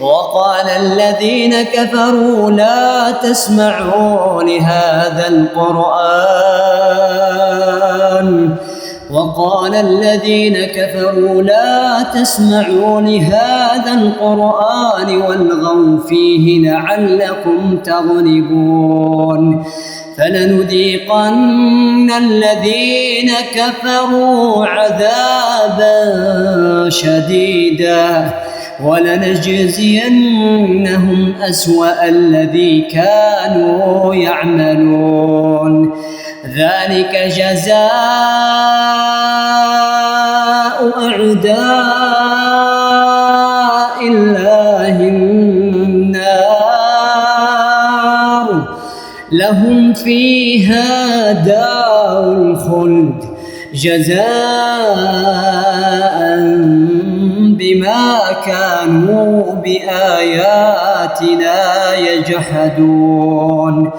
وقال الذين كفروا لا تسمعوا لهذا القرآن والغوا فيه لعلكم تغلبون فلنذيقن الذين كفروا عذابا شديدا ولنجزينهم أسوأ الذي كانوا يعملون ذلك جزاء أعداء الله النار لهم فيها دار الخلد جزاء بما كانوا بآياتنا يجحدون.